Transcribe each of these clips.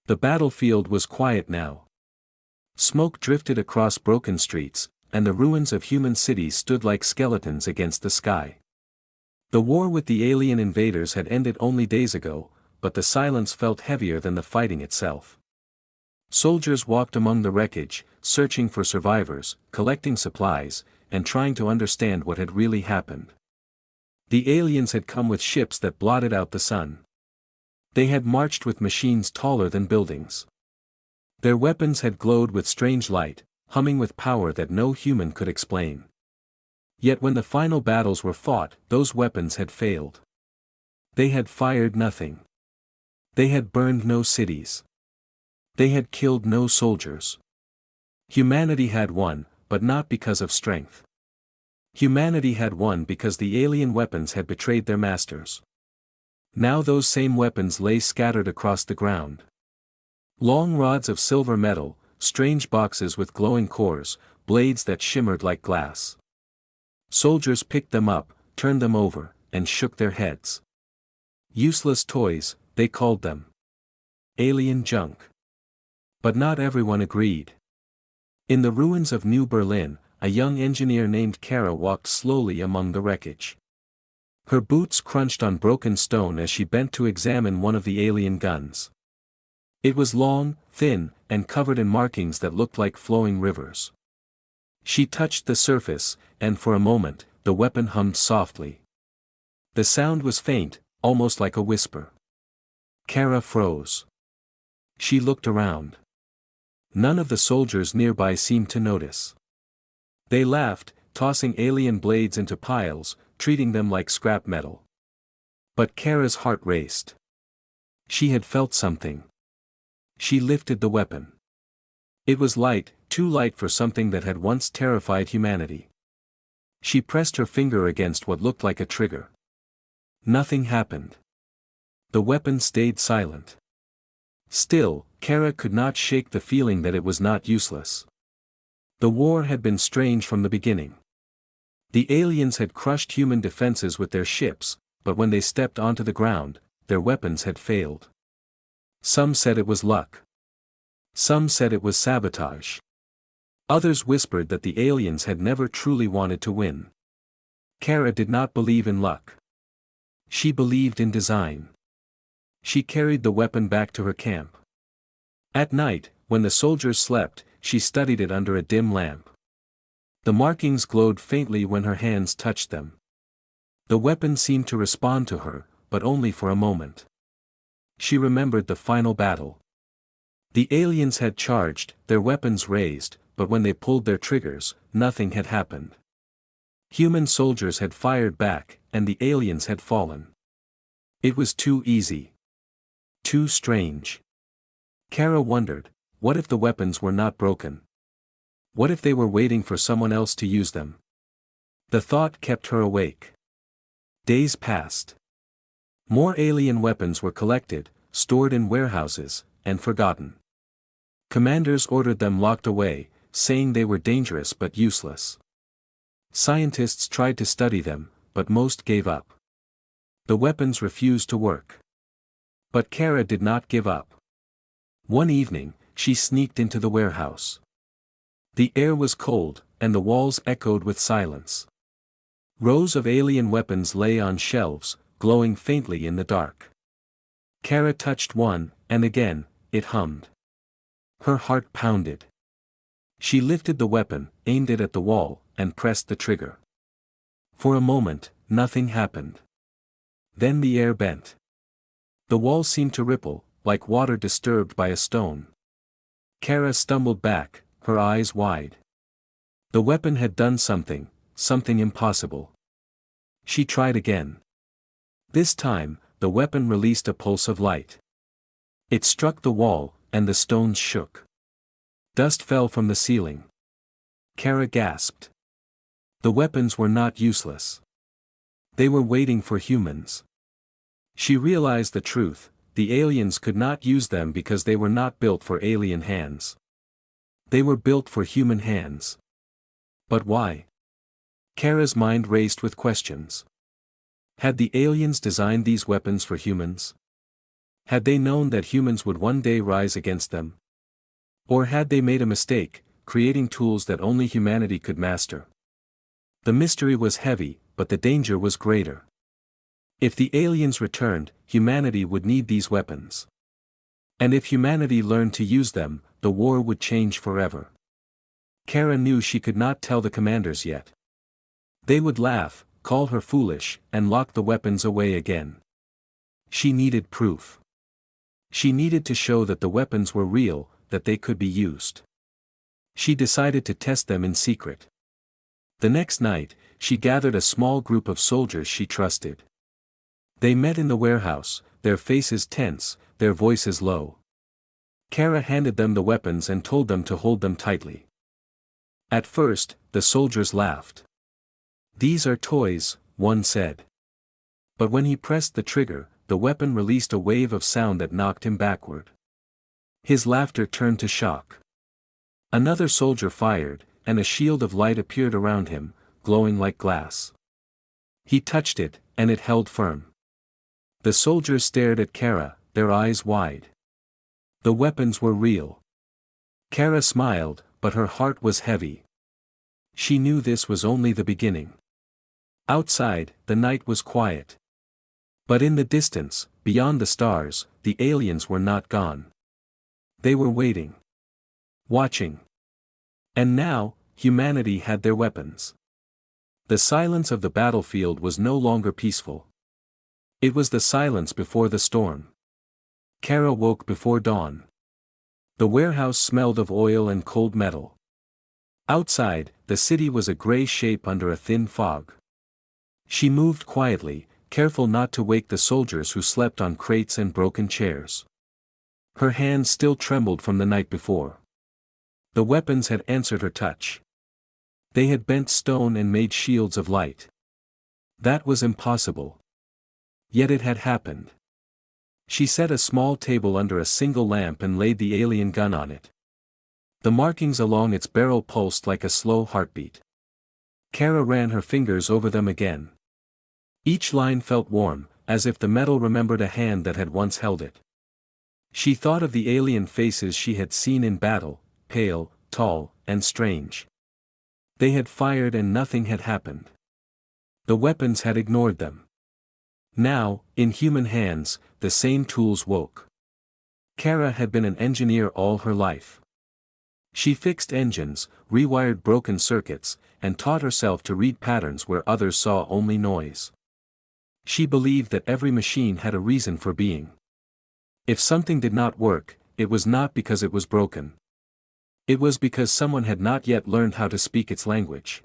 The battlefield was quiet now. Smoke drifted across broken streets, and the ruins of human cities stood like skeletons against the sky. The war with the alien invaders had ended only days ago, but the silence felt heavier than the fighting itself. Soldiers walked among the wreckage, searching for survivors, collecting supplies, and trying to understand what had really happened. The aliens had come with ships that blotted out the sun. They had marched with machines taller than buildings. Their weapons had glowed with strange light, humming with power that no human could explain. Yet when the final battles were fought, those weapons had failed. They had fired nothing. They had burned no cities. They had killed no soldiers. Humanity had won, but not because of strength. Humanity had won because the alien weapons had betrayed their masters. Now those same weapons lay scattered across the ground. Long rods of silver metal, strange boxes with glowing cores, blades that shimmered like glass. Soldiers picked them up, turned them over, and shook their heads. Useless toys, they called them. Alien junk. But not everyone agreed. In the ruins of New Berlin, a young engineer named Kara walked slowly among the wreckage. Her boots crunched on broken stone as she bent to examine one of the alien guns. It was long, thin, and covered in markings that looked like flowing rivers. She touched the surface, and for a moment, the weapon hummed softly. The sound was faint, almost like a whisper. Kara froze. She looked around. None of the soldiers nearby seemed to notice. They laughed, tossing alien blades into piles, treating them like scrap metal. But Kara's heart raced. She had felt something. She lifted the weapon. It was light, too light for something that had once terrified humanity. She pressed her finger against what looked like a trigger. Nothing happened. The weapon stayed silent. Still, Kara could not shake the feeling that it was not useless. The war had been strange from the beginning. The aliens had crushed human defenses with their ships, but when they stepped onto the ground, their weapons had failed. Some said it was luck. Some said it was sabotage. Others whispered that the aliens had never truly wanted to win. Kara did not believe in luck. She believed in design. She carried the weapon back to her camp. At night, when the soldiers slept, she studied it under a dim lamp. The markings glowed faintly when her hands touched them. The weapon seemed to respond to her, but only for a moment. She remembered the final battle. The aliens had charged, their weapons raised, but when they pulled their triggers, nothing had happened. Human soldiers had fired back, and the aliens had fallen. It was too easy. Too strange. Kara wondered, what if the weapons were not broken? What if they were waiting for someone else to use them? The thought kept her awake. Days passed. More alien weapons were collected, stored in warehouses, and forgotten. Commanders ordered them locked away, saying they were dangerous but useless. Scientists tried to study them, but most gave up. The weapons refused to work. But Kara did not give up. One evening, she sneaked into the warehouse. The air was cold, and the walls echoed with silence. Rows of alien weapons lay on shelves, glowing faintly in the dark. Kara touched one, and again, it hummed. Her heart pounded. She lifted the weapon, aimed it at the wall, and pressed the trigger. For a moment, nothing happened. Then the air bent. The wall seemed to ripple, like water disturbed by a stone. Kara stumbled back, her eyes wide. The weapon had done something, something impossible. She tried again. This time, the weapon released a pulse of light. It struck the wall, and the stones shook. Dust fell from the ceiling. Kara gasped. The weapons were not useless. They were waiting for humans. She realized the truth, the aliens could not use them because they were not built for alien hands. They were built for human hands. But why? Kara's mind raced with questions. Had the aliens designed these weapons for humans? Had they known that humans would one day rise against them? Or had they made a mistake, creating tools that only humanity could master? The mystery was heavy, but the danger was greater. If the aliens returned, humanity would need these weapons. And if humanity learned to use them, the war would change forever. Kara knew she could not tell the commanders yet. They would laugh, call her foolish, and lock the weapons away again. She needed proof. She needed to show that the weapons were real, that they could be used. She decided to test them in secret. The next night, she gathered a small group of soldiers she trusted. They met in the warehouse, their faces tense, their voices low. Kara handed them the weapons and told them to hold them tightly. At first, the soldiers laughed. "These are toys," one said. But when he pressed the trigger, the weapon released a wave of sound that knocked him backward. His laughter turned to shock. Another soldier fired, and a shield of light appeared around him, glowing like glass. He touched it, and it held firm. The soldiers stared at Kara, their eyes wide. The weapons were real. Kara smiled, but her heart was heavy. She knew this was only the beginning. Outside, the night was quiet. But in the distance, beyond the stars, the aliens were not gone. They were waiting. Watching. And now, humanity had their weapons. The silence of the battlefield was no longer peaceful. It was the silence before the storm. Kara woke before dawn. The warehouse smelled of oil and cold metal. Outside, the city was a gray shape under a thin fog. She moved quietly, careful not to wake the soldiers who slept on crates and broken chairs. Her hands still trembled from the night before. The weapons had answered her touch. They had bent stone and made shields of light. That was impossible. Yet it had happened. She set a small table under a single lamp and laid the alien gun on it. The markings along its barrel pulsed like a slow heartbeat. Kara ran her fingers over them again. Each line felt warm, as if the metal remembered a hand that had once held it. She thought of the alien faces she had seen in battle, pale, tall, and strange. They had fired and nothing had happened. The weapons had ignored them. Now, in human hands, the same tools woke. Kara had been an engineer all her life. She fixed engines, rewired broken circuits, and taught herself to read patterns where others saw only noise. She believed that every machine had a reason for being. If something did not work, it was not because it was broken. It was because someone had not yet learned how to speak its language.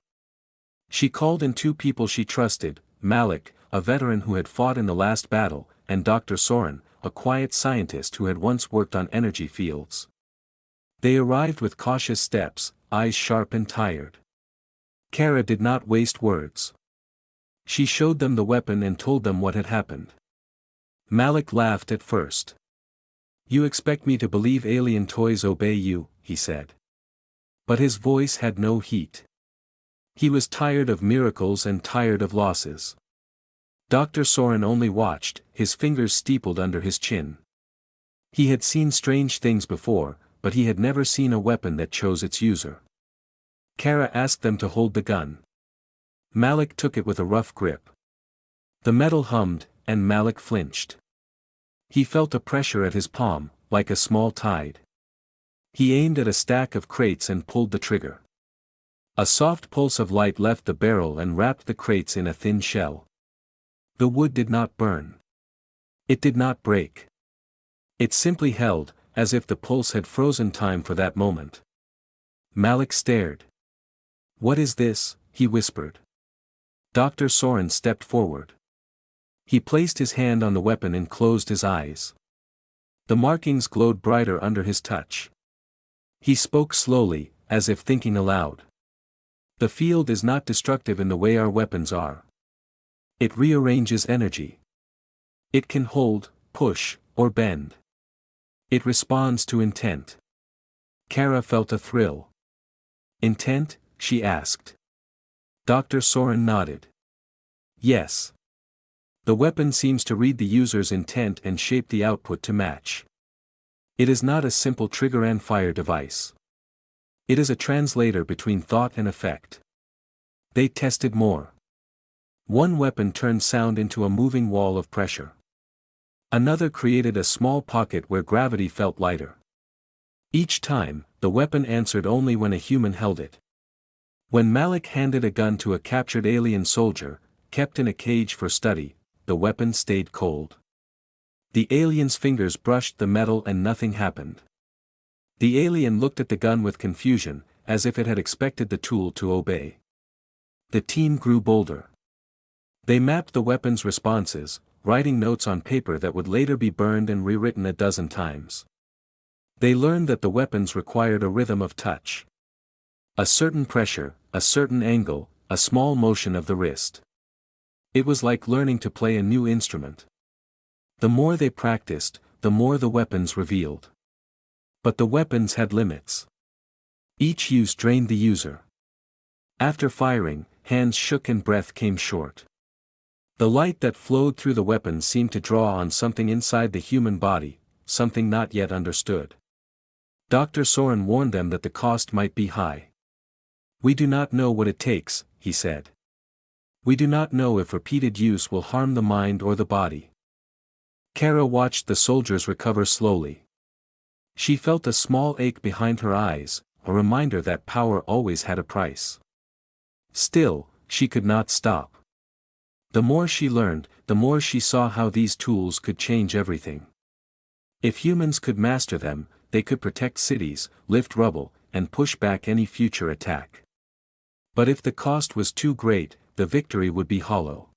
She called in two people she trusted, Malik, a veteran who had fought in the last battle, and Dr. Soren, a quiet scientist who had once worked on energy fields. They arrived with cautious steps, eyes sharp and tired. Kara did not waste words. She showed them the weapon and told them what had happened. Malik laughed at first. "You expect me to believe alien toys obey you," he said. But his voice had no heat. He was tired of miracles and tired of losses. Dr. Soren only watched, his fingers steepled under his chin. He had seen strange things before, but he had never seen a weapon that chose its user. Kara asked them to hold the gun. Malik took it with a rough grip. The metal hummed, and Malik flinched. He felt a pressure at his palm, like a small tide. He aimed at a stack of crates and pulled the trigger. A soft pulse of light left the barrel and wrapped the crates in a thin shell. The wood did not burn. It did not break. It simply held, as if the pulse had frozen time for that moment. Malik stared. "What is this?" he whispered. Dr. Soren stepped forward. He placed his hand on the weapon and closed his eyes. The markings glowed brighter under his touch. He spoke slowly, as if thinking aloud. "The field is not destructive in the way our weapons are. It rearranges energy. It can hold, push, or bend. It responds to intent." Kara felt a thrill. "Intent?" she asked. Dr. Soren nodded. "Yes. The weapon seems to read the user's intent and shape the output to match. It is not a simple trigger and fire device. It is a translator between thought and effect. They tested more. One weapon turned sound into a moving wall of pressure. Another created a small pocket where gravity felt lighter. Each time, the weapon answered only when a human held it. When Malik handed a gun to a captured alien soldier, kept in a cage for study, the weapon stayed cold. The alien's fingers brushed the metal and nothing happened. The alien looked at the gun with confusion, as if it had expected the tool to obey. The team grew bolder. They mapped the weapon's responses, writing notes on paper that would later be burned and rewritten a dozen times. They learned that the weapons required a rhythm of touch. A certain pressure, a certain angle, a small motion of the wrist. It was like learning to play a new instrument. The more they practiced, the more the weapons revealed. But the weapons had limits. Each use drained the user. After firing, hands shook and breath came short. The light that flowed through the weapon seemed to draw on something inside the human body, something not yet understood. Dr. Soren warned them that the cost might be high. "We do not know what it takes," he said. "We do not know if repeated use will harm the mind or the body." Kara watched the soldiers recover slowly. She felt a small ache behind her eyes, a reminder that power always had a price. Still, she could not stop. The more she learned, the more she saw how these tools could change everything. If humans could master them, they could protect cities, lift rubble, and push back any future attack. But if the cost was too great, the victory would be hollow.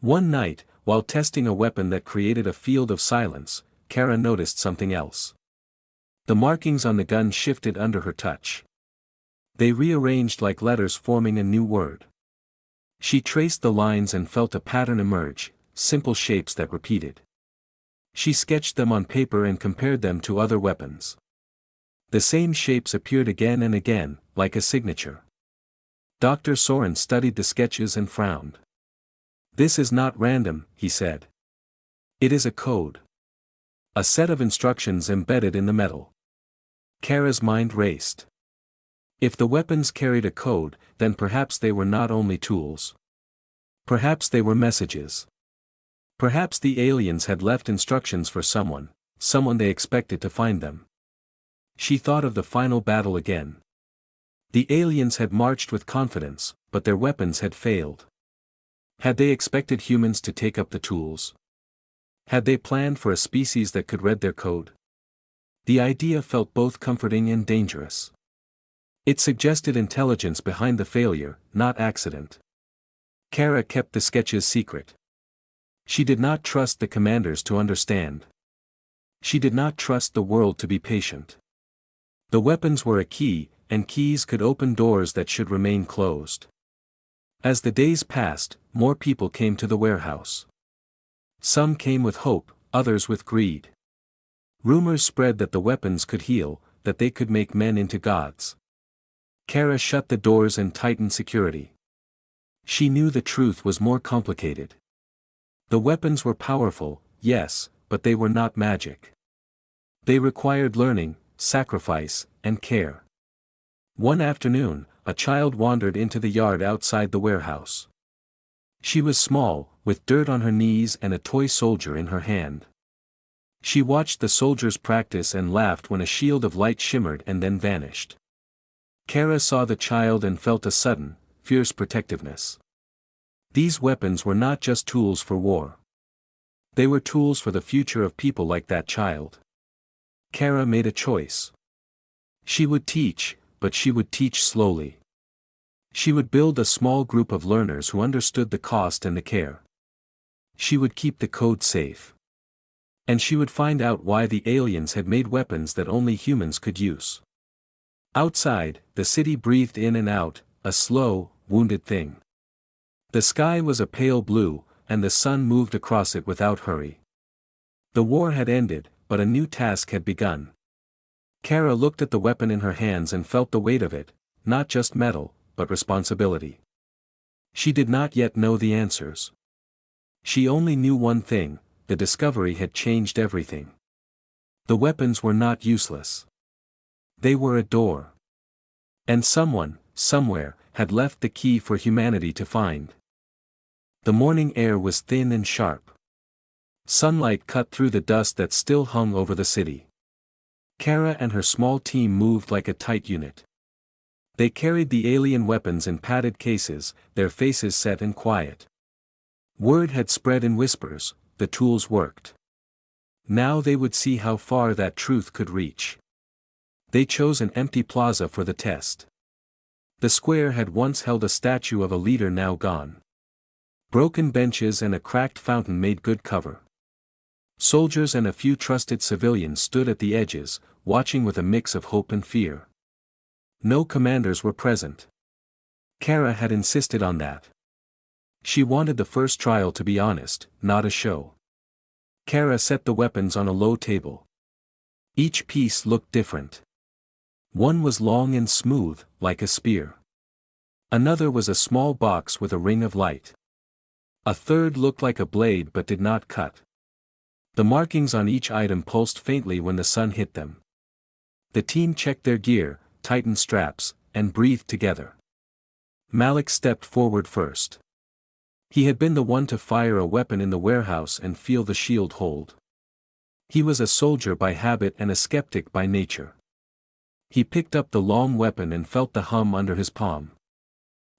One night, while testing a weapon that created a field of silence, Kara noticed something else. The markings on the gun shifted under her touch. They rearranged like letters forming a new word. She traced the lines and felt a pattern emerge, simple shapes that repeated. She sketched them on paper and compared them to other weapons. The same shapes appeared again and again, like a signature. Dr. Soren studied the sketches and frowned. "This is not random," he said. "It is a code. A set of instructions embedded in the metal." Kara's mind raced. If the weapons carried a code, then perhaps they were not only tools. Perhaps they were messages. Perhaps the aliens had left instructions for someone they expected to find them. She thought of the final battle again. The aliens had marched with confidence, but their weapons had failed. Had they expected humans to take up the tools? Had they planned for a species that could read their code? The idea felt both comforting and dangerous. It suggested intelligence behind the failure, not accident. Kara kept the sketches secret. She did not trust the commanders to understand. She did not trust the world to be patient. The weapons were a key, and keys could open doors that should remain closed. As the days passed, more people came to the warehouse. Some came with hope, others with greed. Rumors spread that the weapons could heal, that they could make men into gods. Kara shut the doors and tightened security. She knew the truth was more complicated. The weapons were powerful, yes, but they were not magic. They required learning, sacrifice, and care. One afternoon, a child wandered into the yard outside the warehouse. She was small, with dirt on her knees and a toy soldier in her hand. She watched the soldiers practice and laughed when a shield of light shimmered and then vanished. Kara saw the child and felt a sudden, fierce protectiveness. These weapons were not just tools for war. They were tools for the future of people like that child. Kara made a choice. She would teach, but she would teach slowly. She would build a small group of learners who understood the cost and the care. She would keep the code safe. And she would find out why the aliens had made weapons that only humans could use. Outside, the city breathed in and out, a slow, wounded thing. The sky was a pale blue, and the sun moved across it without hurry. The war had ended, but a new task had begun. Kara looked at the weapon in her hands and felt the weight of it, not just metal, but responsibility. She did not yet know the answers. She only knew one thing: the discovery had changed everything. The weapons were not useless. They were a door. And someone, somewhere, had left the key for humanity to find. The morning air was thin and sharp. Sunlight cut through the dust that still hung over the city. Kara and her small team moved like a tight unit. They carried the alien weapons in padded cases, their faces set and quiet. Word had spread in whispers: the tools worked. Now they would see how far that truth could reach. They chose an empty plaza for the test. The square had once held a statue of a leader now gone. Broken benches and a cracked fountain made good cover. Soldiers and a few trusted civilians stood at the edges, watching with a mix of hope and fear. No commanders were present. Kara had insisted on that. She wanted the first trial to be honest, not a show. Kara set the weapons on a low table. Each piece looked different. One was long and smooth, like a spear. Another was a small box with a ring of light. A third looked like a blade but did not cut. The markings on each item pulsed faintly when the sun hit them. The team checked their gear, tightened straps, and breathed together. Malik stepped forward first. He had been the one to fire a weapon in the warehouse and feel the shield hold. He was a soldier by habit and a skeptic by nature. He picked up the long weapon and felt the hum under his palm.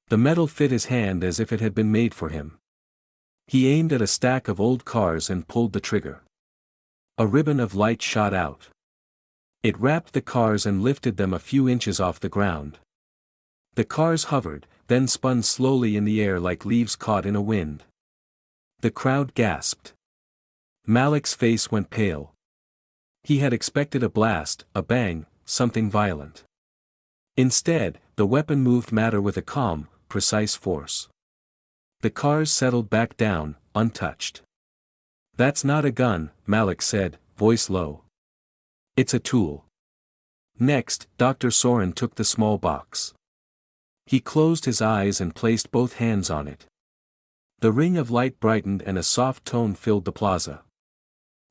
The metal fit his hand as if it had been made for him. He aimed at a stack of old cars and pulled the trigger. A ribbon of light shot out. It wrapped the cars and lifted them a few inches off the ground. The cars hovered, then spun slowly in the air like leaves caught in a wind. The crowd gasped. Malik's face went pale. He had expected a blast, a bang, something violent. Instead, the weapon moved matter with a calm, precise force. The cars settled back down, untouched. "That's not a gun," Malik said, voice low. "It's a tool." Next, Dr. Soren took the small box. He closed his eyes and placed both hands on it. The ring of light brightened and a soft tone filled the plaza.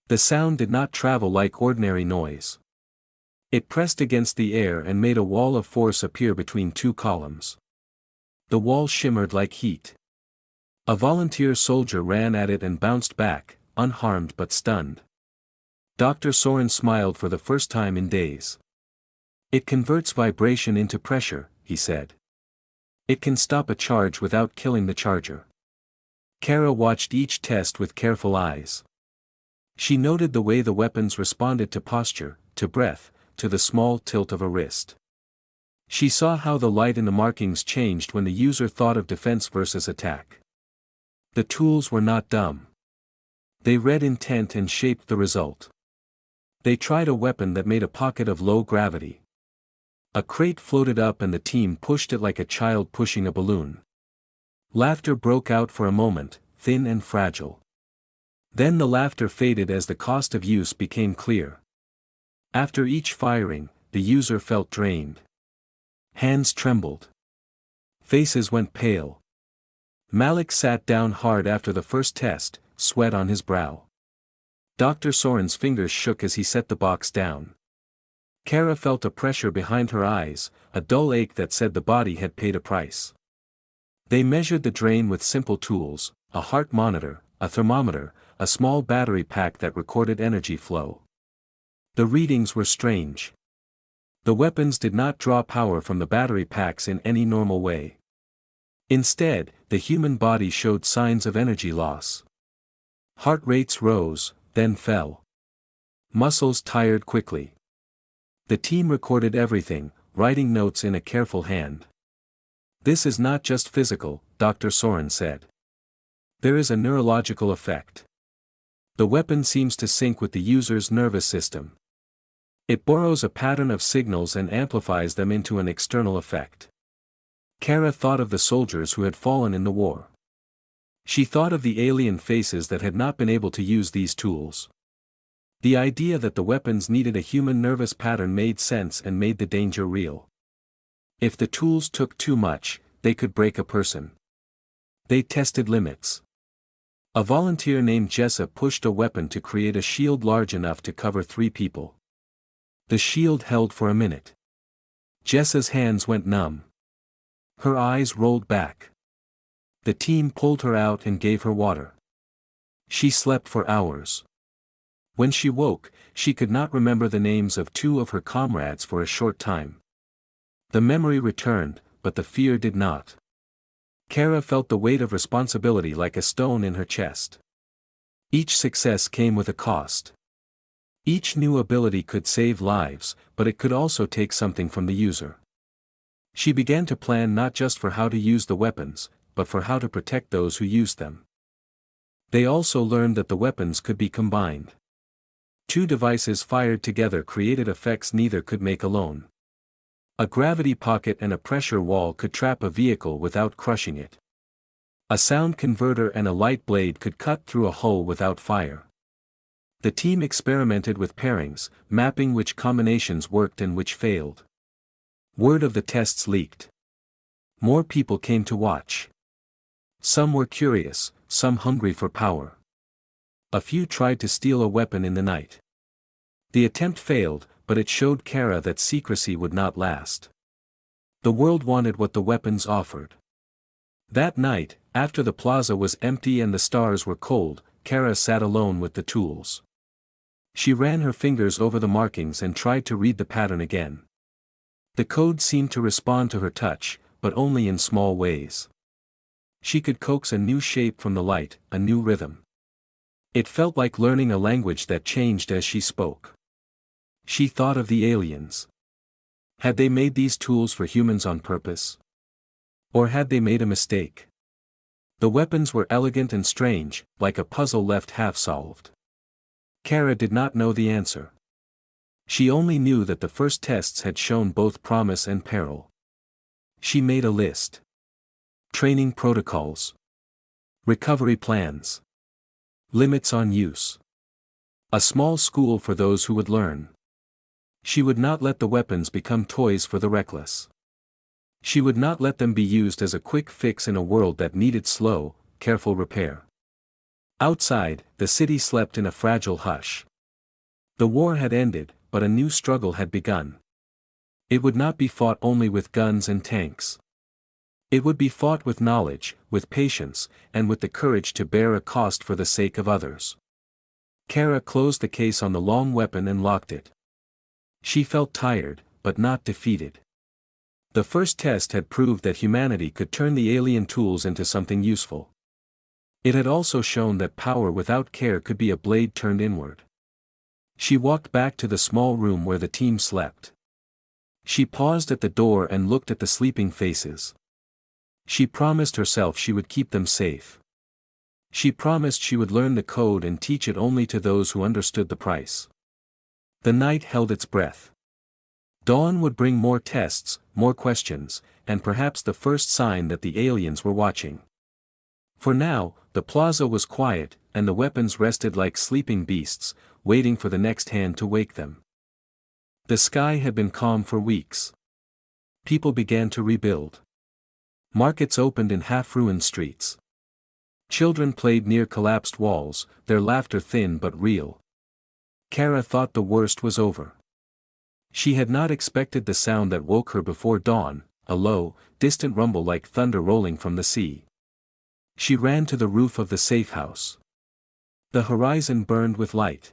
The sound did not travel like ordinary noise. It pressed against the air and made a wall of force appear between two columns. The wall shimmered like heat. A volunteer soldier ran at it and bounced back, unharmed but stunned. Dr. Soren smiled for the first time in days. "It converts vibration into pressure," he said. "It can stop a charge without killing the charger." Kara watched each test with careful eyes. She noted the way the weapons responded to posture, to breath, to the small tilt of a wrist. She saw how the light in the markings changed when the user thought of defense versus attack. The tools were not dumb. They read intent and shaped the result. They tried a weapon that made a pocket of low gravity. A crate floated up and the team pushed it like a child pushing a balloon. Laughter broke out for a moment, thin and fragile. Then the laughter faded as the cost of use became clear. After each firing, the user felt drained. Hands trembled. Faces went pale. Malik sat down hard after the first test, sweat on his brow. Dr. Soren's fingers shook as he set the box down. Kara felt a pressure behind her eyes, a dull ache that said the body had paid a price. They measured the drain with simple tools: a heart monitor, a thermometer, a small battery pack that recorded energy flow. The readings were strange. The weapons did not draw power from the battery packs in any normal way. Instead, the human body showed signs of energy loss. Heart rates rose, then fell. Muscles tired quickly. The team recorded everything, writing notes in a careful hand. "This is not just physical," Dr. Soren said. "There is a neurological effect. The weapon seems to sync with the user's nervous system. It borrows a pattern of signals and amplifies them into an external effect." Kara thought of the soldiers who had fallen in the war. She thought of the alien faces that had not been able to use these tools. The idea that the weapons needed a human nervous pattern made sense and made the danger real. If the tools took too much, they could break a person. They tested limits. A volunteer named Jessa pushed a weapon to create a shield large enough to cover 3 people. The shield held for a minute. Jessa's hands went numb. Her eyes rolled back. The team pulled her out and gave her water. She slept for hours. When she woke, she could not remember the names of 2 of her comrades for a short time. The memory returned, but the fear did not. Kara felt the weight of responsibility like a stone in her chest. Each success came with a cost. Each new ability could save lives, but it could also take something from the user. She began to plan not just for how to use the weapons, but for how to protect those who used them. They also learned that the weapons could be combined. 2 devices fired together created effects neither could make alone. A gravity pocket and a pressure wall could trap a vehicle without crushing it. A sound converter and a light blade could cut through a hull without fire. The team experimented with pairings, mapping which combinations worked and which failed. Word of the tests leaked. More people came to watch. Some were curious, some hungry for power. A few tried to steal a weapon in the night. The attempt failed, but it showed Kara that secrecy would not last. The world wanted what the weapons offered. That night, after the plaza was empty and the stars were cold, Kara sat alone with the tools. She ran her fingers over the markings and tried to read the pattern again. The code seemed to respond to her touch, but only in small ways. She could coax a new shape from the light, a new rhythm. It felt like learning a language that changed as she spoke. She thought of the aliens. Had they made these tools for humans on purpose? Or had they made a mistake? The weapons were elegant and strange, like a puzzle left half-solved. Kara did not know the answer. She only knew that the first tests had shown both promise and peril. She made a list. Training protocols. Recovery plans. Limits on use. A small school for those who would learn. She would not let the weapons become toys for the reckless. She would not let them be used as a quick fix in a world that needed slow, careful repair. Outside, the city slept in a fragile hush. The war had ended, but a new struggle had begun. It would not be fought only with guns and tanks. It would be fought with knowledge, with patience, and with the courage to bear a cost for the sake of others. Kara closed the case on the long weapon and locked it. She felt tired, but not defeated. The first test had proved that humanity could turn the alien tools into something useful. It had also shown that power without care could be a blade turned inward. She walked back to the small room where the team slept. She paused at the door and looked at the sleeping faces. She promised herself she would keep them safe. She promised she would learn the code and teach it only to those who understood the price. The night held its breath. Dawn would bring more tests, more questions, and perhaps the first sign that the aliens were watching. For now, the plaza was quiet, and the weapons rested like sleeping beasts, waiting for the next hand to wake them. The sky had been calm for weeks. People began to rebuild. Markets opened in half-ruined streets. Children played near collapsed walls, their laughter thin but real. Kara thought the worst was over. She had not expected the sound that woke her before dawn, a low, distant rumble like thunder rolling from the sea. She ran to the roof of the safe house. The horizon burned with light.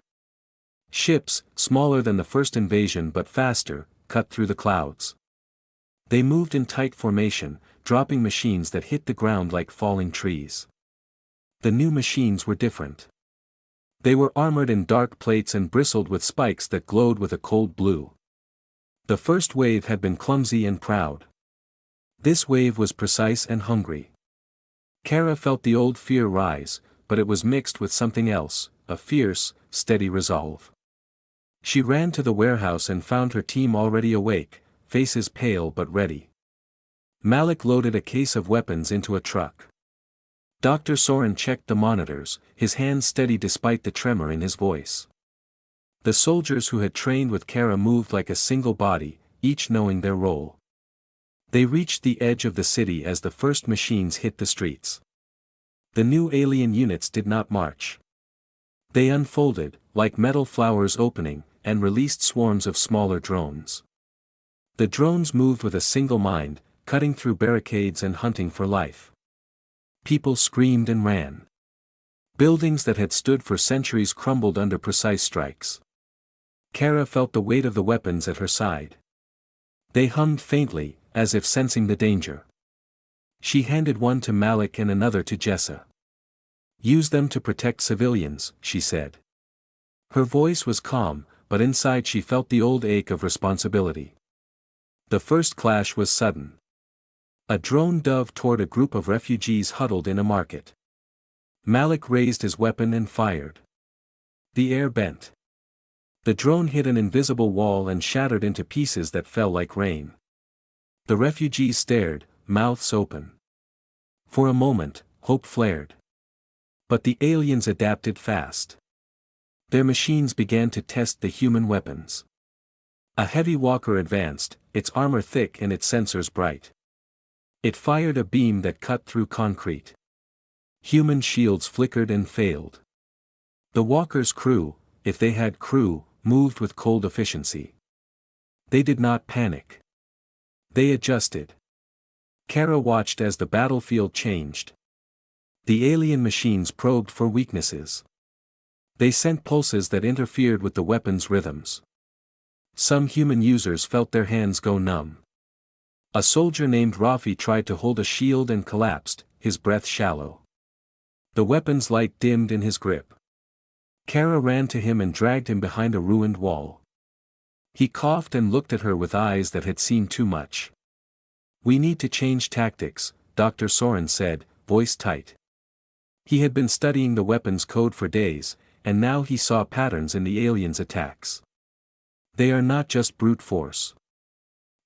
Ships, smaller than the first invasion but faster, cut through the clouds. They moved in tight formation, dropping machines that hit the ground like falling trees. The new machines were different. They were armored in dark plates and bristled with spikes that glowed with a cold blue. The first wave had been clumsy and proud. This wave was precise and hungry. Kara felt the old fear rise, but it was mixed with something else, a fierce, steady resolve. She ran to the warehouse and found her team already awake, faces pale but ready. Malik loaded a case of weapons into a truck. Dr. Soren checked the monitors, his hands steady despite the tremor in his voice. The soldiers who had trained with Kara moved like a single body, each knowing their role. They reached the edge of the city as the first machines hit the streets. The new alien units did not march. They unfolded, like metal flowers opening, and released swarms of smaller drones. The drones moved with a single mind, cutting through barricades and hunting for life. People screamed and ran. Buildings that had stood for centuries crumbled under precise strikes. Kara felt the weight of the weapons at her side. They hummed faintly, as if sensing the danger. She handed one to Malik and another to Jessa. "Use them to protect civilians," she said. Her voice was calm, but inside she felt the old ache of responsibility. The first clash was sudden. A drone dove toward a group of refugees huddled in a market. Malik raised his weapon and fired. The air bent. The drone hit an invisible wall and shattered into pieces that fell like rain. The refugees stared, mouths open. For a moment, hope flared. But the aliens adapted fast. Their machines began to test the human weapons. A heavy walker advanced, its armor thick and its sensors bright. It fired a beam that cut through concrete. Human shields flickered and failed. The walker's crew, if they had crew, moved with cold efficiency. They did not panic. They adjusted. Kara watched as the battlefield changed. The alien machines probed for weaknesses. They sent pulses that interfered with the weapon's rhythms. Some human users felt their hands go numb. A soldier named Rafi tried to hold a shield and collapsed, his breath shallow. The weapon's light dimmed in his grip. Kara ran to him and dragged him behind a ruined wall. He coughed and looked at her with eyes that had seen too much. "We need to change tactics," Dr. Soren said, voice tight. He had been studying the weapon's code for days, and now he saw patterns in the aliens' attacks. They are not just brute force.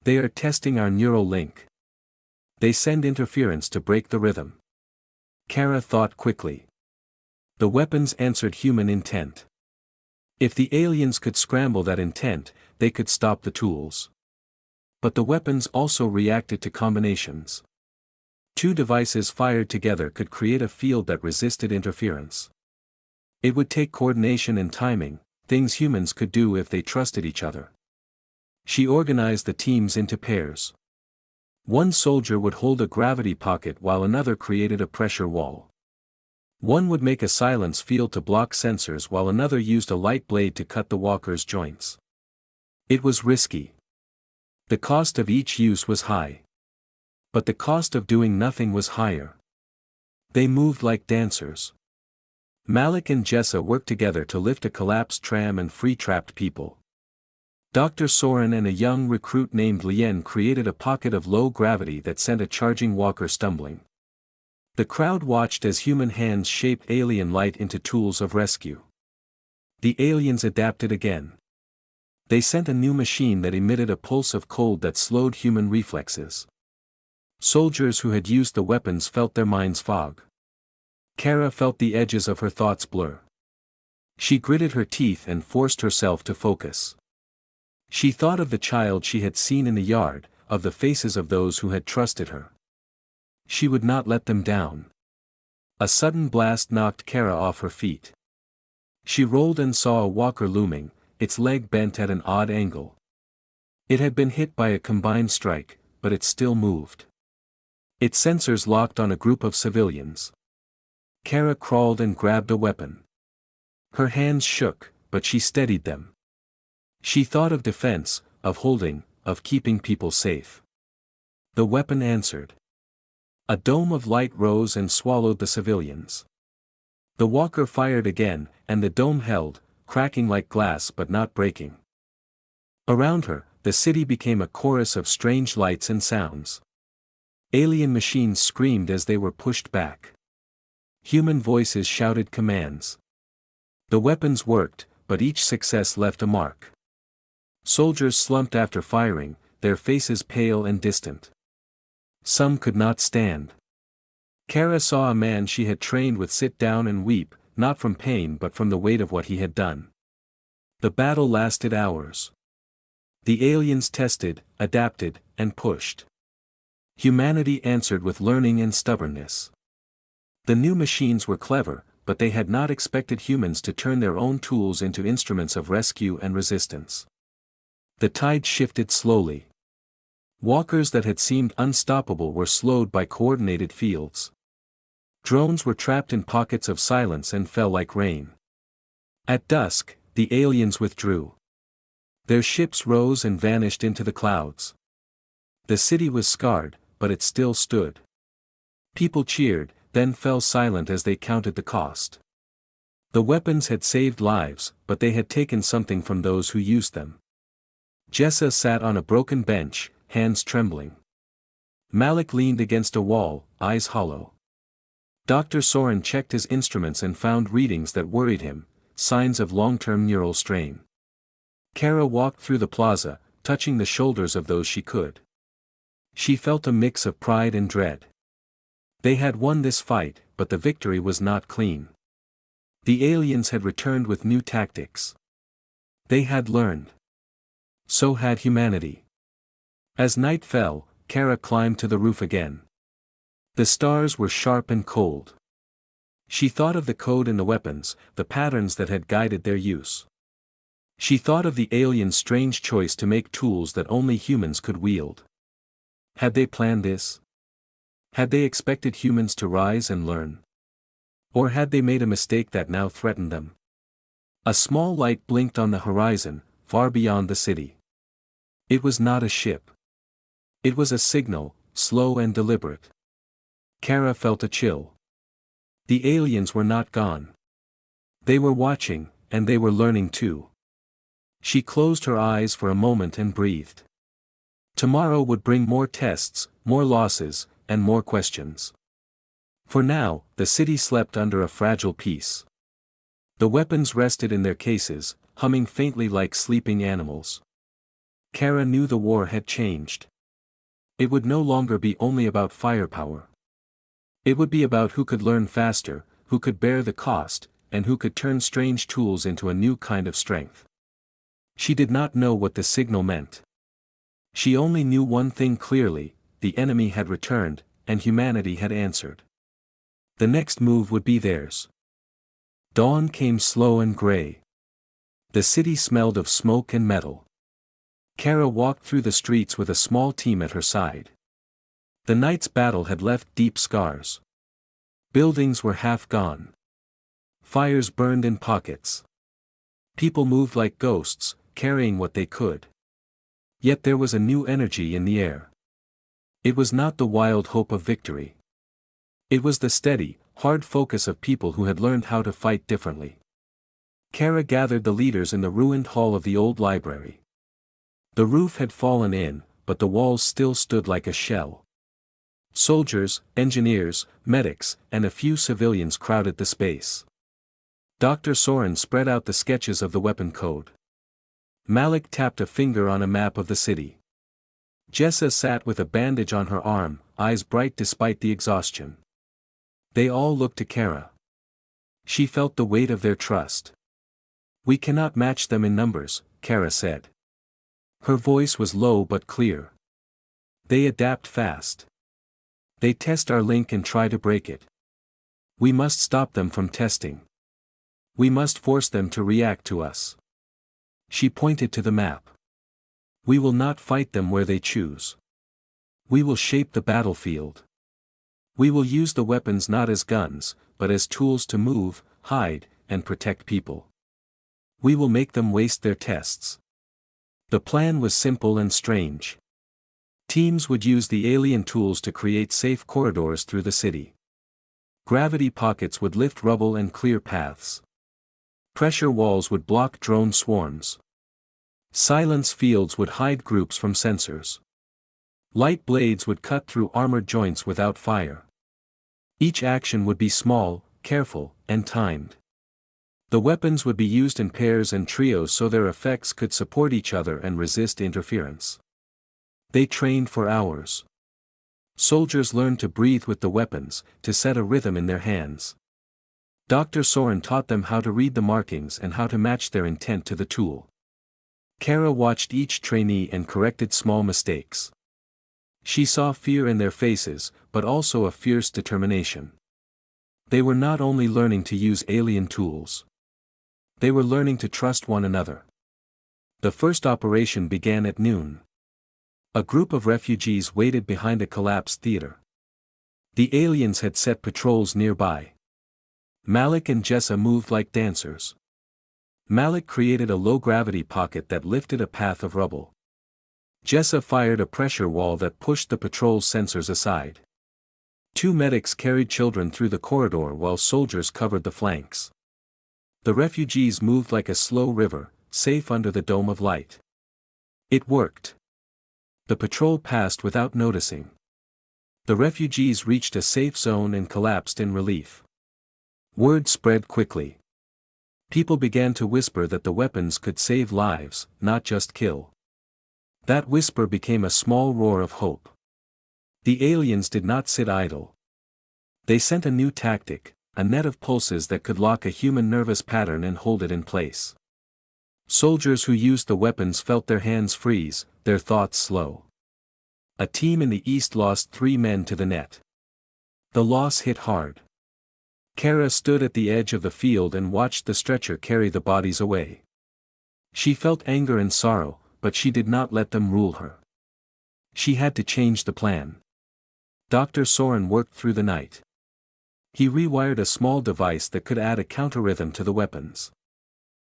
They are testing our neural link. They send interference to break the rhythm. Kara thought quickly. The weapons answered human intent. If the aliens could scramble that intent, they could stop the tools. But the weapons also reacted to combinations. Two devices fired together could create a field that resisted interference. It would take coordination and timing, things humans could do if they trusted each other. She organized the teams into pairs. One soldier would hold a gravity pocket while another created a pressure wall. One would make a silence field to block sensors while another used a light blade to cut the walker's joints. It was risky. The cost of each use was high. But the cost of doing nothing was higher. They moved like dancers. Malik and Jessa worked together to lift a collapsed tram and free trapped people. Dr. Soren and a young recruit named Lien created a pocket of low gravity that sent a charging walker stumbling. The crowd watched as human hands shaped alien light into tools of rescue. The aliens adapted again. They sent a new machine that emitted a pulse of cold that slowed human reflexes. Soldiers who had used the weapons felt their minds fog. Kara felt the edges of her thoughts blur. She gritted her teeth and forced herself to focus. She thought of the child she had seen in the yard, of the faces of those who had trusted her. She would not let them down. A sudden blast knocked Kara off her feet. She rolled and saw a walker looming, its leg bent at an odd angle. It had been hit by a combined strike, but it still moved. Its sensors locked on a group of civilians. Kara crawled and grabbed a weapon. Her hands shook, but she steadied them. She thought of defense, of holding, of keeping people safe. The weapon answered. A dome of light rose and swallowed the civilians. The walker fired again, and the dome held, cracking like glass but not breaking. Around her, the city became a chorus of strange lights and sounds. Alien machines screamed as they were pushed back. Human voices shouted commands. The weapons worked, but each success left a mark. Soldiers slumped after firing, their faces pale and distant. Some could not stand. Kara saw a man she had trained with sit down and weep, not from pain but from the weight of what he had done. The battle lasted hours. The aliens tested, adapted, and pushed. Humanity answered with learning and stubbornness. The new machines were clever, but they had not expected humans to turn their own tools into instruments of rescue and resistance. The tide shifted slowly. Walkers that had seemed unstoppable were slowed by coordinated fields. Drones were trapped in pockets of silence and fell like rain. At dusk, the aliens withdrew. Their ships rose and vanished into the clouds. The city was scarred, but it still stood. People cheered, then fell silent as they counted the cost. The weapons had saved lives, but they had taken something from those who used them. Jessa sat on a broken bench, hands trembling. Malik leaned against a wall, eyes hollow. Dr. Soren checked his instruments and found readings that worried him, signs of long-term neural strain. Kara walked through the plaza, touching the shoulders of those she could. She felt a mix of pride and dread. They had won this fight, but the victory was not clean. The aliens had returned with new tactics. They had learned. So had humanity. As night fell, Kara climbed to the roof again. The stars were sharp and cold. She thought of the code in the weapons, the patterns that had guided their use. She thought of the aliens' strange choice to make tools that only humans could wield. Had they planned this? Had they expected humans to rise and learn? Or had they made a mistake that now threatened them? A small light blinked on the horizon, far beyond the city. It was not a ship. It was a signal, slow and deliberate. Kara felt a chill. The aliens were not gone. They were watching, and they were learning too. She closed her eyes for a moment and breathed. Tomorrow would bring more tests, more losses, and more questions. For now, the city slept under a fragile peace. The weapons rested in their cases, humming faintly like sleeping animals. Kara knew the war had changed. It would no longer be only about firepower. It would be about who could learn faster, who could bear the cost, and who could turn strange tools into a new kind of strength. She did not know what the signal meant. She only knew one thing clearly: the enemy had returned, and humanity had answered. The next move would be theirs. Dawn came slow and gray. The city smelled of smoke and metal. Kara walked through the streets with a small team at her side. The night's battle had left deep scars. Buildings were half gone. Fires burned in pockets. People moved like ghosts, carrying what they could. Yet there was a new energy in the air. It was not the wild hope of victory. It was the steady, hard focus of people who had learned how to fight differently. Kara gathered the leaders in the ruined hall of the old library. The roof had fallen in, but the walls still stood like a shell. Soldiers, engineers, medics, and a few civilians crowded the space. Dr. Soren spread out the sketches of the weapon code. Malik tapped a finger on a map of the city. Jessa sat with a bandage on her arm, eyes bright despite the exhaustion. They all looked to Kara. She felt the weight of their trust. "We cannot match them in numbers," Kara said. Her voice was low but clear. "They adapt fast. They test our link and try to break it. We must stop them from testing. We must force them to react to us." She pointed to the map. "We will not fight them where they choose. We will shape the battlefield. We will use the weapons not as guns, but as tools to move, hide, and protect people. We will make them waste their tests." The plan was simple and strange. Teams would use the alien tools to create safe corridors through the city. Gravity pockets would lift rubble and clear paths. Pressure walls would block drone swarms. Silence fields would hide groups from sensors. Light blades would cut through armored joints without fire. Each action would be small, careful, and timed. The weapons would be used in pairs and trios so their effects could support each other and resist interference. They trained for hours. Soldiers learned to breathe with the weapons, to set a rhythm in their hands. Dr. Soren taught them how to read the markings and how to match their intent to the tool. Kara watched each trainee and corrected small mistakes. She saw fear in their faces, but also a fierce determination. They were not only learning to use alien tools. They were learning to trust one another. The first operation began at noon. A group of refugees waited behind a collapsed theater. The aliens had set patrols nearby. Malik and Jessa moved like dancers. Malik created a low-gravity pocket that lifted a path of rubble. Jessa fired a pressure wall that pushed the patrol's sensors aside. Two medics carried children through the corridor while soldiers covered the flanks. The refugees moved like a slow river, safe under the dome of light. It worked. The patrol passed without noticing. The refugees reached a safe zone and collapsed in relief. Word spread quickly. People began to whisper that the weapons could save lives, not just kill. That whisper became a small roar of hope. The aliens did not sit idle. They sent a new tactic, a net of pulses that could lock a human nervous pattern and hold it in place. Soldiers who used the weapons felt their hands freeze, their thoughts slow. A team in the east lost 3 men to the net. The loss hit hard. Kara stood at the edge of the field and watched the stretcher carry the bodies away. She felt anger and sorrow, but she did not let them rule her. She had to change the plan. Dr. Soren worked through the night. He rewired a small device that could add a counter-rhythm to the weapons.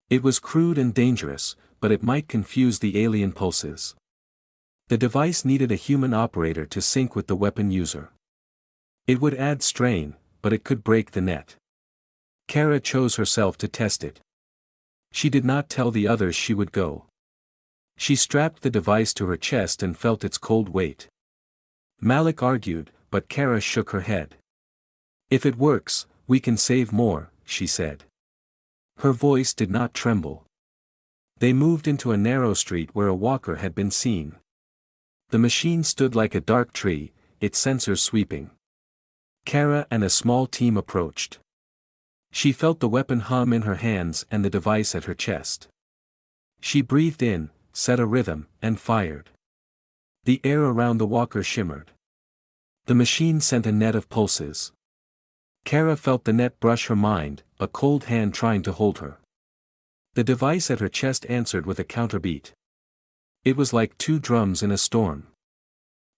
It was crude and dangerous, but it might confuse the alien pulses. The device needed a human operator to sync with the weapon user. It would add strain, but it could break the net. Kara chose herself to test it. She did not tell the others she would go. She strapped the device to her chest and felt its cold weight. Malik argued, but Kara shook her head. "If it works, we can save more," she said. Her voice did not tremble. They moved into a narrow street where a walker had been seen. The machine stood like a dark tree, its sensors sweeping. Kara and a small team approached. She felt the weapon hum in her hands and the device at her chest. She breathed in, set a rhythm, and fired. The air around the walker shimmered. The machine sent a net of pulses. Kara felt the net brush her mind, a cold hand trying to hold her. The device at her chest answered with a counterbeat. It was like 2 drums in a storm.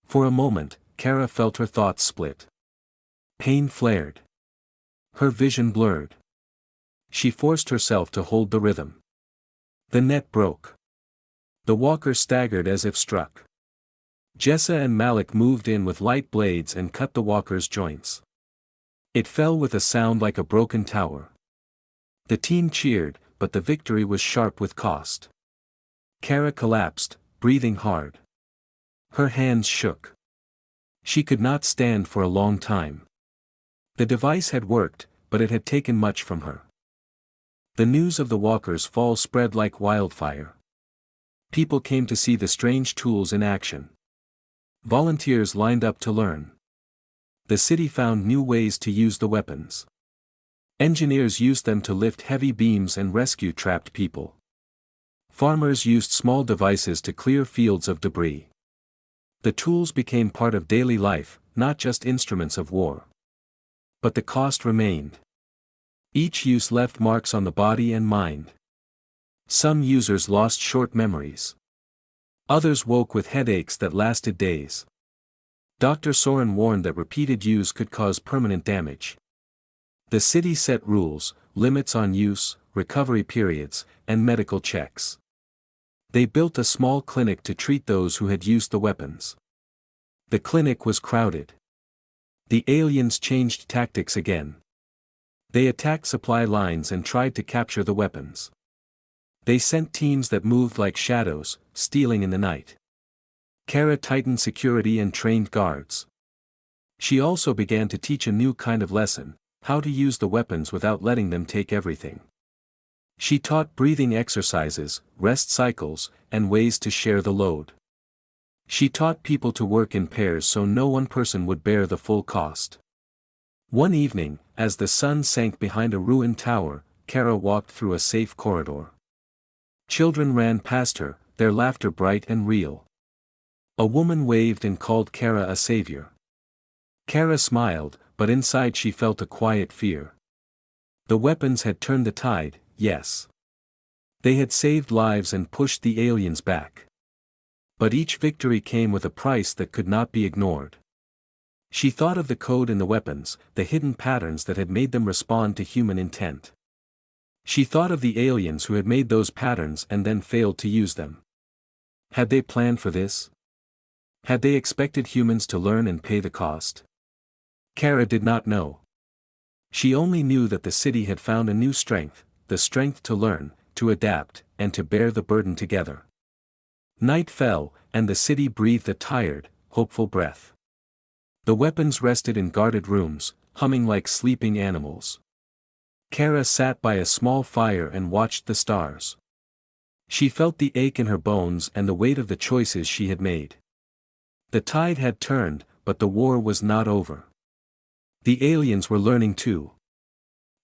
For a moment, Kara felt her thoughts split. Pain flared. Her vision blurred. She forced herself to hold the rhythm. The net broke. The walker staggered as if struck. Jessa and Malik moved in with light blades and cut the walker's joints. It fell with a sound like a broken tower. The team cheered, but the victory was sharp with cost. Kara collapsed, breathing hard. Her hands shook. She could not stand for a long time. The device had worked, but it had taken much from her. The news of the walker's fall spread like wildfire. People came to see the strange tools in action. Volunteers lined up to learn. The city found new ways to use the weapons. Engineers used them to lift heavy beams and rescue trapped people. Farmers used small devices to clear fields of debris. The tools became part of daily life, not just instruments of war. But the cost remained. Each use left marks on the body and mind. Some users lost short memories. Others woke with headaches that lasted days. Dr. Soren warned that repeated use could cause permanent damage. The city set rules, limits on use, recovery periods, and medical checks. They built a small clinic to treat those who had used the weapons. The clinic was crowded. The aliens changed tactics again. They attacked supply lines and tried to capture the weapons. They sent teams that moved like shadows, stealing in the night. Kara tightened security and trained guards. She also began to teach a new kind of lesson, how to use the weapons without letting them take everything. She taught breathing exercises, rest cycles, and ways to share the load. She taught people to work in pairs so no one person would bear the full cost. One evening, as the sun sank behind a ruined tower, Kara walked through a safe corridor. Children ran past her, their laughter bright and real. A woman waved and called Kara a savior. Kara smiled, but inside she felt a quiet fear. The weapons had turned the tide, yes. They had saved lives and pushed the aliens back. But each victory came with a price that could not be ignored. She thought of the code in the weapons, the hidden patterns that had made them respond to human intent. She thought of the aliens who had made those patterns and then failed to use them. Had they planned for this? Had they expected humans to learn and pay the cost? Kara did not know. She only knew that the city had found a new strength, the strength to learn, to adapt, and to bear the burden together. Night fell, and the city breathed a tired, hopeful breath. The weapons rested in guarded rooms, humming like sleeping animals. Kara sat by a small fire and watched the stars. She felt the ache in her bones and the weight of the choices she had made. The tide had turned, but the war was not over. The aliens were learning too.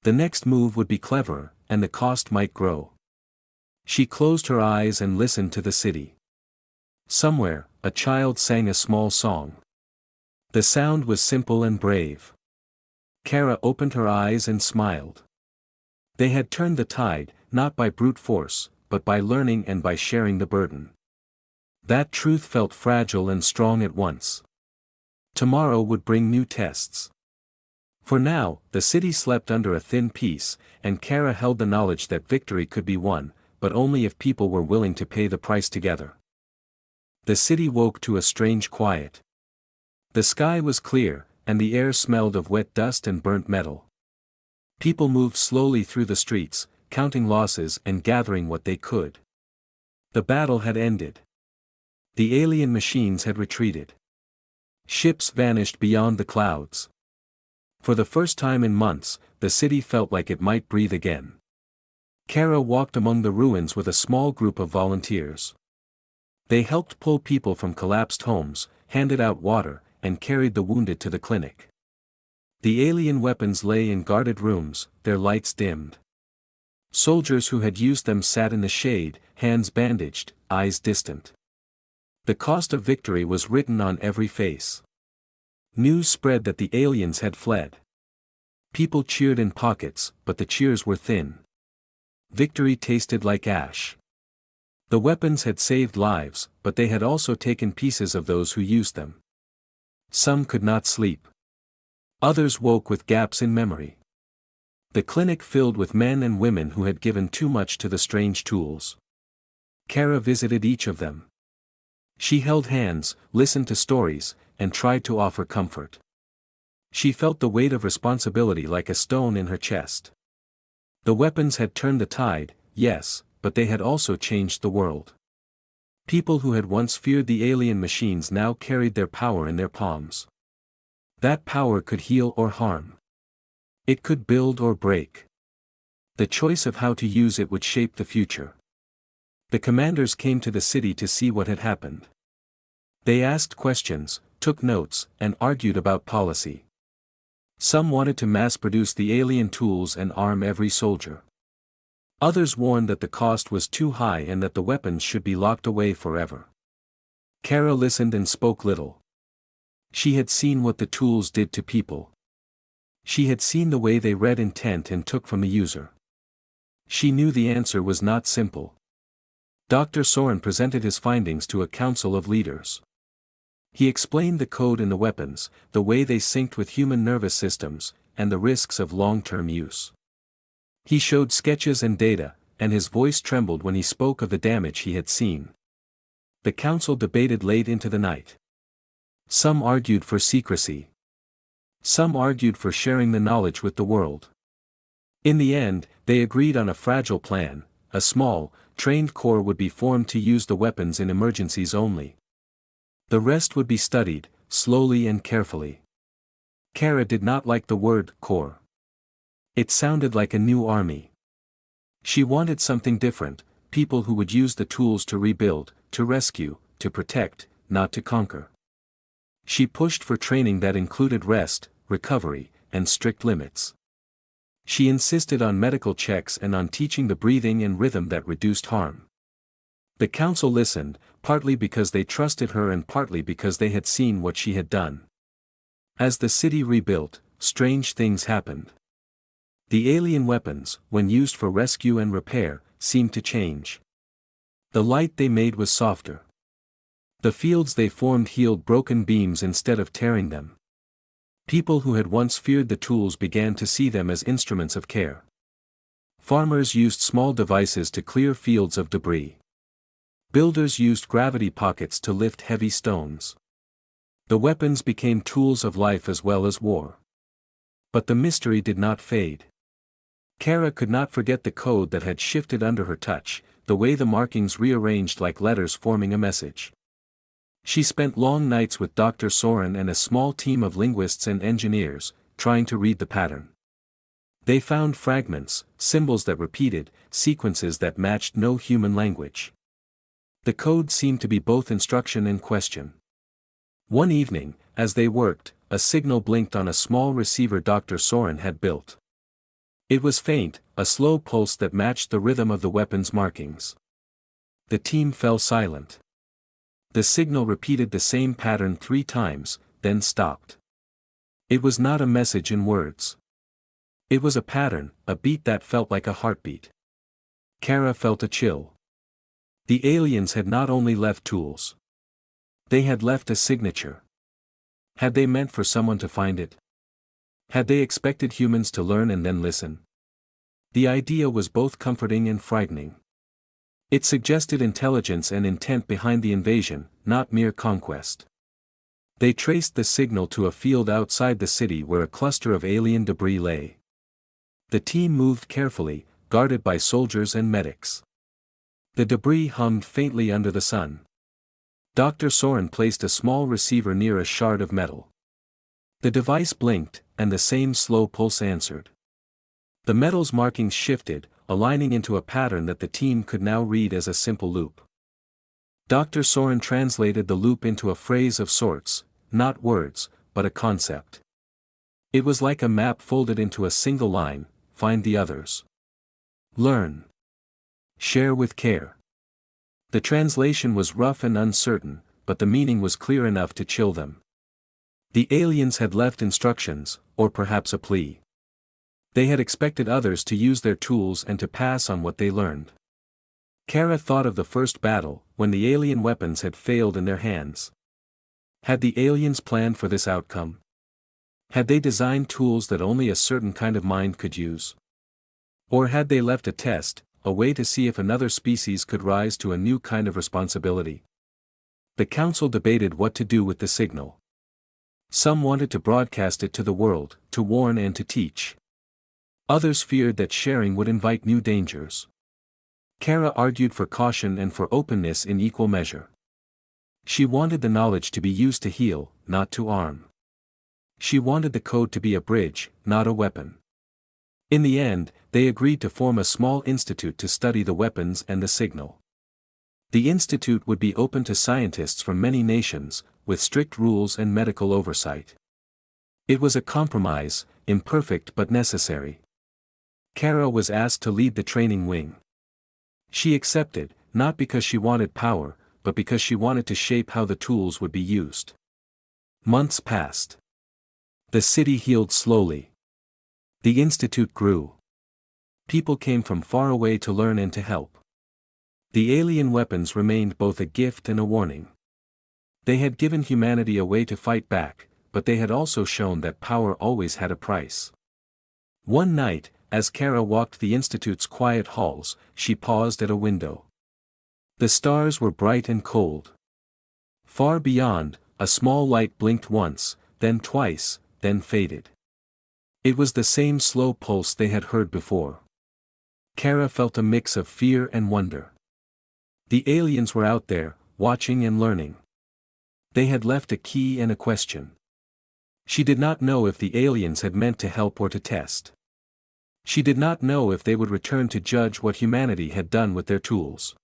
The next move would be clever, and the cost might grow. She closed her eyes and listened to the city. Somewhere, a child sang a small song. The sound was simple and brave. Kara opened her eyes and smiled. They had turned the tide, not by brute force, but by learning and by sharing the burden. That truth felt fragile and strong at once. Tomorrow would bring new tests. For now, the city slept under a thin peace, and Kara held the knowledge that victory could be won, but only if people were willing to pay the price together. The city woke to a strange quiet. The sky was clear, and the air smelled of wet dust and burnt metal. People moved slowly through the streets, counting losses and gathering what they could. The battle had ended. The alien machines had retreated. Ships vanished beyond the clouds. For the first time in months, the city felt like it might breathe again. Kara walked among the ruins with a small group of volunteers. They helped pull people from collapsed homes, handed out water, and carried the wounded to the clinic. The alien weapons lay in guarded rooms, their lights dimmed. Soldiers who had used them sat in the shade, hands bandaged, eyes distant. The cost of victory was written on every face. News spread that the aliens had fled. People cheered in pockets, but the cheers were thin. Victory tasted like ash. The weapons had saved lives, but they had also taken pieces of those who used them. Some could not sleep. Others woke with gaps in memory. The clinic filled with men and women who had given too much to the strange tools. Kara visited each of them. She held hands, listened to stories, and tried to offer comfort. She felt the weight of responsibility like a stone in her chest. The weapons had turned the tide, yes, but they had also changed the world. People who had once feared the alien machines now carried their power in their palms. That power could heal or harm. It could build or break. The choice of how to use it would shape the future. The commanders came to the city to see what had happened. They asked questions, took notes, and argued about policy. Some wanted to mass-produce the alien tools and arm every soldier. Others warned that the cost was too high and that the weapons should be locked away forever. Kara listened and spoke little. She had seen what the tools did to people. She had seen the way they read intent and took from the user. She knew the answer was not simple. Dr. Soren presented his findings to a council of leaders. He explained the code in the weapons, the way they synced with human nervous systems, and the risks of long-term use. He showed sketches and data, and his voice trembled when he spoke of the damage he had seen. The council debated late into the night. Some argued for secrecy. Some argued for sharing the knowledge with the world. In the end, they agreed on a fragile plan. A small, trained corps would be formed to use the weapons in emergencies only. The rest would be studied, slowly and carefully. Kara did not like the word corps. It sounded like a new army. She wanted something different, people who would use the tools to rebuild, to rescue, to protect, not to conquer. She pushed for training that included rest, recovery, and strict limits. She insisted on medical checks and on teaching the breathing and rhythm that reduced harm. The council listened, partly because they trusted her and partly because they had seen what she had done. As the city rebuilt, strange things happened. The alien weapons, when used for rescue and repair, seemed to change. The light they made was softer. The fields they formed healed broken beams instead of tearing them. People who had once feared the tools began to see them as instruments of care. Farmers used small devices to clear fields of debris. Builders used gravity pockets to lift heavy stones. The weapons became tools of life as well as war. But the mystery did not fade. Kara could not forget the code that had shifted under her touch, the way the markings rearranged like letters forming a message. She spent long nights with Dr. Soren and a small team of linguists and engineers, trying to read the pattern. They found fragments, symbols that repeated, sequences that matched no human language. The code seemed to be both instruction and question. One evening, as they worked, a signal blinked on a small receiver Dr. Soren had built. It was faint, a slow pulse that matched the rhythm of the weapon's markings. The team fell silent. The signal repeated the same pattern 3 times, then stopped. It was not a message in words. It was a pattern, a beat that felt like a heartbeat. Kara felt a chill. The aliens had not only left tools. They had left a signature. Had they meant for someone to find it? Had they expected humans to learn and then listen? The idea was both comforting and frightening. It suggested intelligence and intent behind the invasion, not mere conquest. They traced the signal to a field outside the city where a cluster of alien debris lay. The team moved carefully, guarded by soldiers and medics. The debris hummed faintly under the sun. Dr. Soren placed a small receiver near a shard of metal. The device blinked, and the same slow pulse answered. The metal's markings shifted, aligning into a pattern that the team could now read as a simple loop. Dr. Soren translated the loop into a phrase of sorts, not words, but a concept. It was like a map folded into a single line: find the others. Learn. Share with care. The translation was rough and uncertain, but the meaning was clear enough to chill them. The aliens had left instructions, or perhaps a plea. They had expected others to use their tools and to pass on what they learned. Kara thought of the first battle, when the alien weapons had failed in their hands. Had the aliens planned for this outcome? Had they designed tools that only a certain kind of mind could use? Or had they left a test, a way to see if another species could rise to a new kind of responsibility? The council debated what to do with the signal. Some wanted to broadcast it to the world, to warn and to teach. Others feared that sharing would invite new dangers. Kara argued for caution and for openness in equal measure. She wanted the knowledge to be used to heal, not to harm. She wanted the code to be a bridge, not a weapon. In the end, they agreed to form a small institute to study the weapons and the signal. The institute would be open to scientists from many nations, with strict rules and medical oversight. It was a compromise, imperfect but necessary. Kara was asked to lead the training wing. She accepted, not because she wanted power, but because she wanted to shape how the tools would be used. Months passed. The city healed slowly. The institute grew. People came from far away to learn and to help. The alien weapons remained both a gift and a warning. They had given humanity a way to fight back, but they had also shown that power always had a price. One night, as Kara walked the institute's quiet halls, she paused at a window. The stars were bright and cold. Far beyond, a small light blinked once, then twice, then faded. It was the same slow pulse they had heard before. Kara felt a mix of fear and wonder. The aliens were out there, watching and learning. They had left a key and a question. She did not know if the aliens had meant to help or to test. She did not know if they would return to judge what humanity had done with their tools.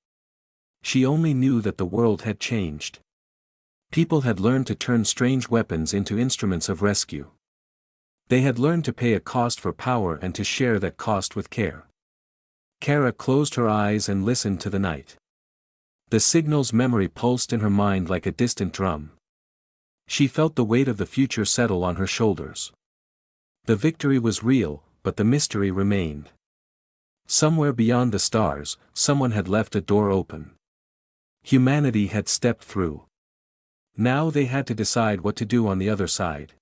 She only knew that the world had changed. People had learned to turn strange weapons into instruments of rescue. They had learned to pay a cost for power and to share that cost with care. Kara closed her eyes and listened to the night. The signal's memory pulsed in her mind like a distant drum. She felt the weight of the future settle on her shoulders. The victory was real, but the mystery remained. Somewhere beyond the stars, someone had left a door open. Humanity had stepped through. Now they had to decide what to do on the other side.